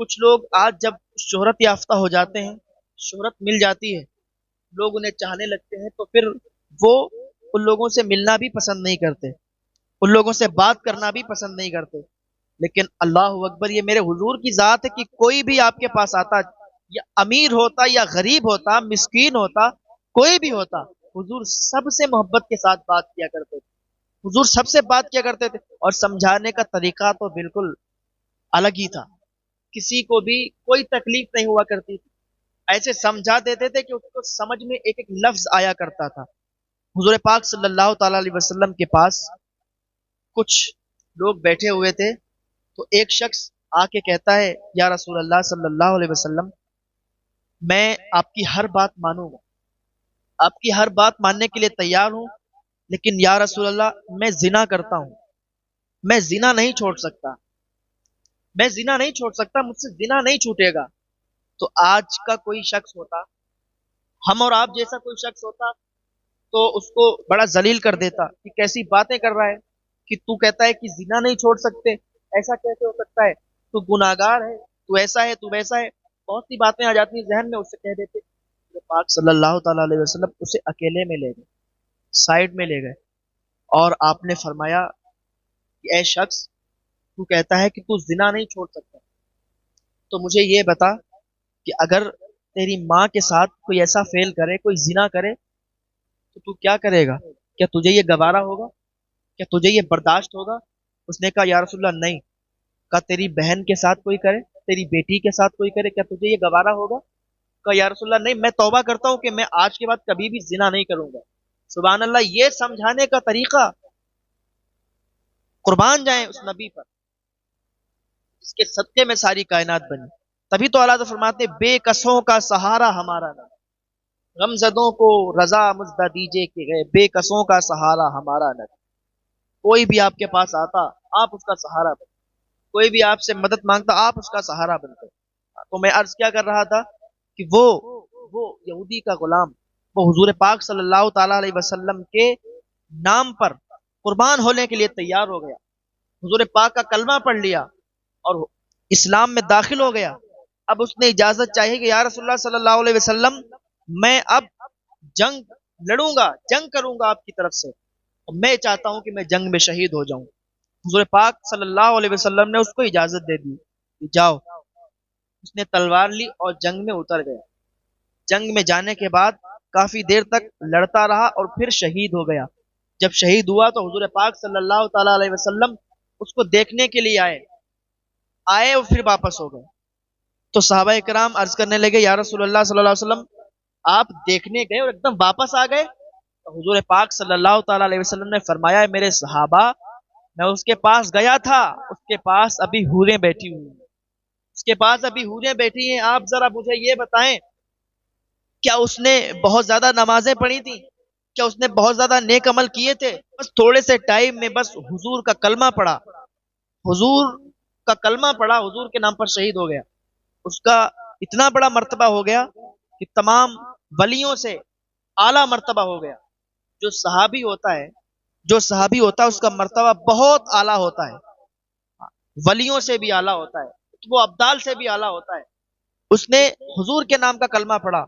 کچھ لوگ آج جب شہرت یافتہ ہو جاتے ہیں، شہرت مل جاتی ہے، لوگ انہیں چاہنے لگتے ہیں، تو پھر وہ ان لوگوں سے ملنا بھی پسند نہیں کرتے، ان لوگوں سے بات کرنا بھی پسند نہیں کرتے۔ لیکن اللہ اکبر، یہ میرے حضور کی ذات ہے کہ کوئی بھی آپ کے پاس آتا، یا امیر ہوتا یا غریب ہوتا، مسکین ہوتا، کوئی بھی ہوتا، حضور سب سے محبت کے ساتھ بات کیا کرتے تھے، حضور سب سے بات کیا کرتے تھے، اور سمجھانے کا طریقہ تو بالکل الگ ہی تھا۔ کسی کو بھی کوئی تکلیف نہیں ہوا کرتی تھی، ایسے سمجھا دیتے تھے کہ اس کو سمجھ میں ایک ایک لفظ آیا کرتا تھا۔ حضور پاک صلی اللہ تعالی علیہ وسلم کے پاس کچھ لوگ بیٹھے ہوئے تھے، تو ایک شخص آ کے کہتا ہے، یا رسول اللہ صلی اللہ علیہ وسلم، میں آپ کی ہر بات مانوں گا، آپ کی ہر بات ماننے کے لیے تیار ہوں، لیکن یا رسول اللہ میں زنا کرتا ہوں، میں زنا نہیں چھوڑ سکتا، میں زنا نہیں چھوڑ سکتا، مجھ سے زنا نہیں چھوٹے گا۔ تو آج کا کوئی شخص ہوتا، ہم اور آپ جیسا کوئی شخص ہوتا، تو اس کو بڑا ذلیل کر دیتا کہ کیسی باتیں کر رہا ہے، کہ تو کہتا ہے کہ زنا نہیں چھوڑ سکتے، ایسا کیسے ہو سکتا ہے، تو گناہگار ہے، تو ایسا ہے، تو ویسا ہے، بہت سی باتیں آ جاتی ہیں ذہن میں، اسے کہہ دیتے۔ پاک صلی اللہ تعالی علیہ وسلم اسے اکیلے میں لے گئے، سائڈ میں لے گئے، اور آپ نے فرمایا کہ اے شخص، تو کہتا ہے کہ تو زنا نہیں چھوڑ سکتا، تو مجھے یہ بتا کہ اگر تیری ماں کے ساتھ کوئی ایسا فعل کرے، کوئی زنا کرے، تو تو کیا کرے گا؟ کیا تجھے یہ گوارا ہوگا؟ کیا تجھے یہ برداشت ہوگا؟ اس نے کہا یا رسول اللہ نہیں۔ کہا تیری بہن کے ساتھ کوئی کرے، تیری بیٹی کے ساتھ کوئی کرے، کیا تجھے یہ گوارا ہوگا؟ کہا یا رسول اللہ نہیں، میں توبہ کرتا ہوں کہ میں آج کے بعد کبھی بھی زنا نہیں کروں گا۔ سبحان اللہ، یہ سمجھانے کا طریقہ، قربان جائیں اس نبی پر جس کے صدقے میں ساری کائنات بنی۔ تبھی تو اللہ تعالیٰ فرماتے بے کسوں کا سہارا ہمارا نبی، غم زدوں کو رضا مزدہ دیجے کہ گئے، بے کسوں کا سہارا ہمارا نبی۔ کوئی بھی آپ کے پاس آتا، آپ اس کا سہارا بنتے، کوئی بھی آپ سے مدد مانگتا، آپ اس کا سہارا بنتے۔ تو میں عرض کیا کر رہا تھا کہ وہ یہودی کا غلام، وہ حضور پاک صلی اللہ تعالی علیہ وسلم کے نام پر قربان ہونے کے لیے تیار ہو گیا، حضور پاک کا کلمہ پڑھ لیا اور اسلام میں داخل ہو گیا۔ اب اس نے اجازت چاہیے کہ یا رسول اللہ صلی اللہ علیہ وسلم، میں اب جنگ لڑوں گا، جنگ کروں گا آپ کی طرف سے، اور میں چاہتا ہوں کہ میں جنگ میں شہید ہو جاؤں۔ حضور پاک صلی اللہ علیہ وسلم نے اس کو اجازت دے دی کہ جاؤ۔ اس نے تلوار لی اور جنگ میں اتر گیا۔ جنگ میں جانے کے بعد کافی دیر تک لڑتا رہا اور پھر شہید ہو گیا۔ جب شہید ہوا تو حضور پاک صلی اللہ تعالی علیہ وسلم اس کو دیکھنے کے لیے آئے اور پھر واپس ہو گئے۔ تو صحابہ کرام عرض کرنے لگے یا رسول اللہ صلی اللہ علیہ وسلم، آپ دیکھنے گئے اور ایک دم واپس آ گئے؟ تو حضور پاک صلی اللہ تعالی علیہ وسلم نے فرمایا میرے صحابہ، میں اس کے پاس گیا تھا، اس کے پاس ابھی حوریں بیٹھی ہوئی ہیں، اس کے پاس ابھی حوریں بیٹھی ہیں۔ آپ ذرا مجھے یہ بتائیں، کیا اس نے بہت زیادہ نمازیں پڑھی تھیں؟ کیا اس نے بہت زیادہ نیک عمل کیے تھے؟ بس تھوڑے سے ٹائم میں بس حضور کا کلمہ پڑھا، حضور کا کلمہ پڑھا، حضور کے نام پر شہید ہو گیا۔ اس کا اتنا بڑا مرتبہ ہو گیا کہ تمام ولیوں سے اعلیٰ مرتبہ ہو گیا۔ جو صحابی ہوتا ہے، اس کا مرتبہ بہت اعلیٰ ہوتا ہے، ولیوں سے بھی اعلیٰ ہوتا ہے، وہ ابدال سے بھی اعلیٰ ہوتا ہے۔ اس نے حضور کے نام کا کلمہ پڑھا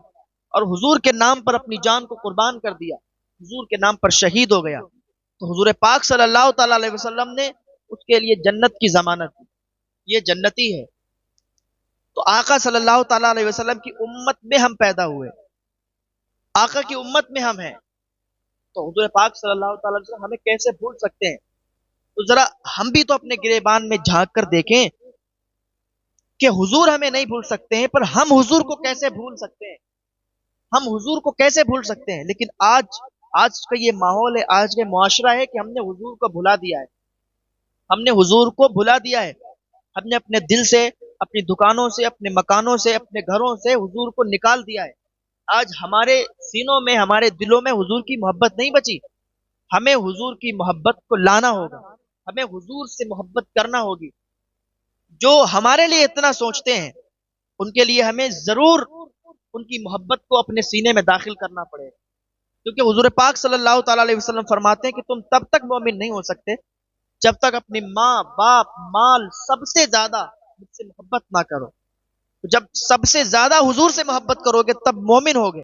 اور حضور کے نام پر اپنی جان کو قربان کر دیا، حضور کے نام پر شہید ہو گیا۔ تو حضور پاک صلی اللہ تعالی علیہ وسلم نے اس کے لیے جنت کی ضمانت دی، یہ جنتی ہے۔ تو آقا صلی اللہ تعالی علیہ وسلم کی امت میں ہم پیدا ہوئے، آقا کی امت میں ہم ہیں، تو حضور پاک صلی اللہ تعالی علیہ وسلم ہمیں کیسے بھول سکتے ہیں؟ تو ذرا ہم بھی تو اپنے گریبان میں جھانک کر دیکھیں کہ حضور ہمیں نہیں بھول سکتے ہیں، پر ہم حضور کو کیسے بھول سکتے ہیں؟ ہم حضور کو کیسے بھول سکتے ہیں؟ لیکن آج کا یہ ماحول ہے، آج کا معاشرہ ہے کہ ہم نے حضور کو بھلا دیا ہے، ہم نے حضور کو بھلا دیا ہے، ہم نے اپنے دل سے، اپنی دکانوں سے، اپنے مکانوں سے، اپنے گھروں سے حضور کو نکال دیا ہے۔ آج ہمارے سینوں میں، ہمارے دلوں میں حضور کی محبت نہیں بچی۔ ہمیں حضور کی محبت کو لانا ہوگا، ہمیں حضور سے محبت کرنا ہوگی۔ جو ہمارے لیے اتنا سوچتے ہیں ان کے لیے ہمیں ضرور ان کی محبت کو اپنے سینے میں داخل کرنا پڑے گا، کیونکہ حضور پاک صلی اللہ تعالی علیہ وسلم فرماتے ہیں کہ تم تب تک مومن نہیں ہو سکتے جب تک اپنی ماں، باپ، مال، سب سے زیادہ مجھ سے محبت نہ کرو۔ جب سب سے زیادہ حضور سے محبت کرو گے تب مومن ہوگے.